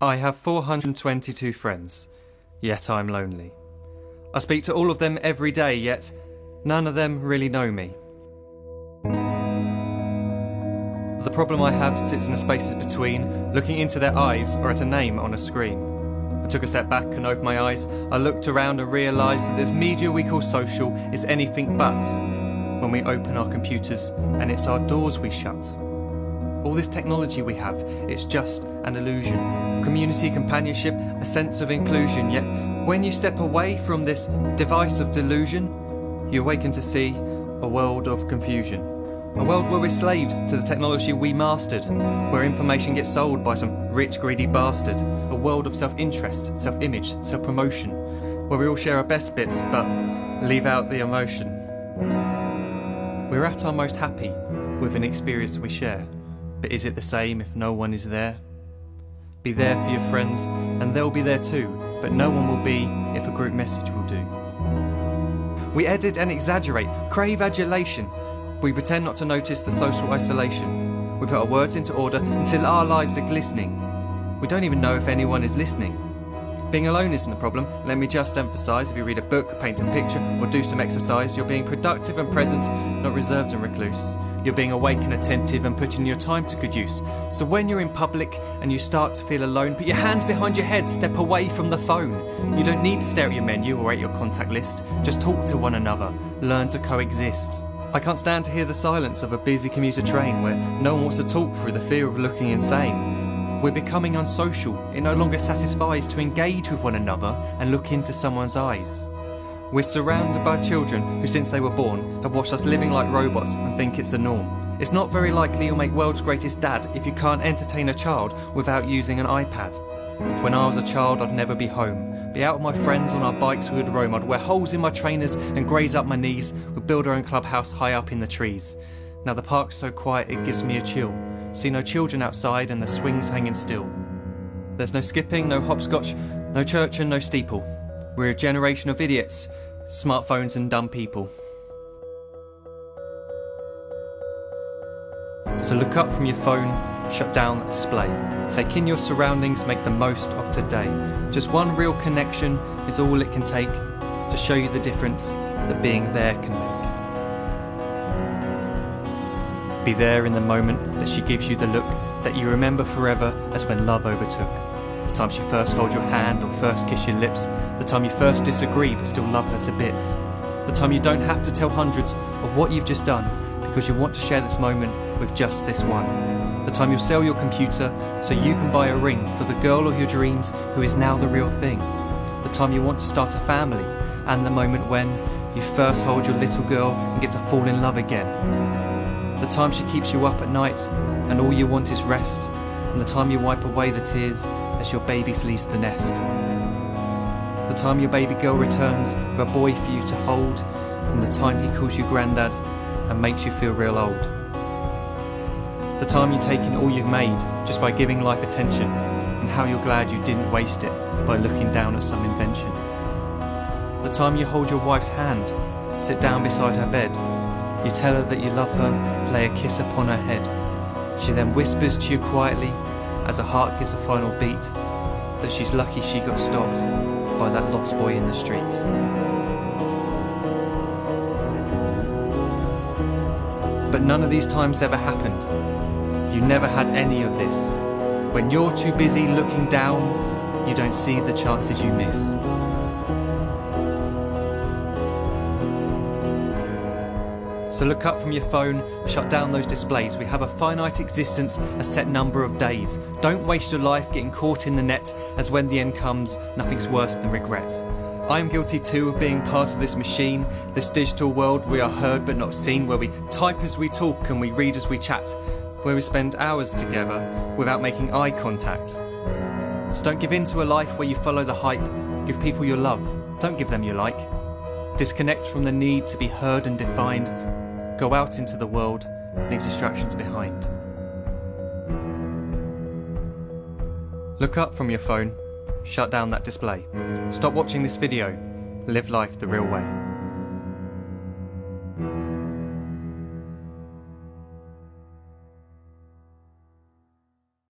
I have 422 friends, yet I'm lonely. I speak to all of them every day, yet none of them really know me. The problem I have sits in the spaces between looking into their eyes or at a name on a screen. I took a step back and opened my eyes. I looked around and realised that this media we call social is anything but when we open our computers and it's our doors we shut. All this technology we have, it's just an illusion. Community, companionship, a sense of inclusion. Yet when you step away from this device of delusion, you awaken to see a world of confusion. A world where we're slaves to the technology we mastered, where information gets sold by some rich, greedy bastard. A world of self-interest, self-image, self-promotion, where we all share our best bits but leave out the emotion. We're at our most happy with an experience we share. But is it the same if no one is there? Be there for your friends and they'll be there too, but no one will be if a group message will do. We edit and exaggerate, crave adulation. We pretend not to notice the social isolation. We put our words into order until our lives are glistening. We don't even know if anyone is listening. Being alone isn't a problem. Let me just emphasise, if you read a book, paint a picture or do some exercise, you're being productive and present, not reserved and recluse. You're being awake and attentive and putting your time to good use. So when you're in public and you start to feel alone, put your hands behind your head, step away from the phone. You don't need to stare at your menu or at your contact list. Just talk to one another. Learn to coexist. I can't stand to hear the silence of a busy commuter train where no one wants to talk through the fear of looking insane. We're becoming unsocial. It no longer satisfies to engage with one another and look into someone's eyes. We're surrounded by children who, since they were born, have watched us living like robots and think it's the norm. It's not very likely you'll make world's greatest dad if you can't entertain a child without using an iPad. When I was a child, I'd never be home. Be out with my friends on our bikes, we would roam. I'd wear holes in my trainers and graze up my knees. We'd build our own clubhouse high up in the trees. Now the park's so quiet it gives me a chill. See no children outside and the swings hanging still. There's no skipping, no hopscotch, no church and no steeple. We're a generation of idiots, smartphones and dumb people. So look up from your phone, shut down the display. Take in your surroundings, make the most of today. Just one real connection is all it can take to show you the difference that being there can make. Be there in the moment that she gives you the look that you remember forever as when love overtook. The time she first holds your hand or first kiss your lips. The time you first disagree but still love her to bits. The time you don't have to tell hundreds of what you've just done because you want to share this moment with just this one. The time you'll sell your computer so you can buy a ring for the girl of your dreams who is now the real thing. The time you want to start a family and the moment when you first hold your little girl and get to fall in love again. The time she keeps you up at night and all you want is rest. And the time you wipe away the tears as your baby flees the nest. The time your baby girl returns with a boy for you to hold, and the time he calls you granddad and makes you feel real old. The time you take in all you've made just by giving life attention, and how you're glad you didn't waste it by looking down at some invention. The time you hold your wife's hand, sit down beside her bed, you tell her that you love her, lay a kiss upon her head. She then whispers to you quietly as her heart gives a final beat that she's lucky she got stopped by that lost boy in the street. But none of these times ever happened. You never had any of this. When you're too busy looking down, you don't see the chances you miss. So look up from your phone, shut down those displays. We have a finite existence, a set number of days. Don't waste your life getting caught in the net, as when the end comes, nothing's worse than regret. I am guilty too of being part of this machine, this digital world we are heard but not seen, where we type as we talk and we read as we chat, where we spend hours together without making eye contact. So don't give in to a life where you follow the hype. Give people your love, don't give them your like. Disconnect from the need to be heard and defined. Go out into the world, leave distractions behind. Look up from your phone, shut down that display. Stop watching this video, live life the real way.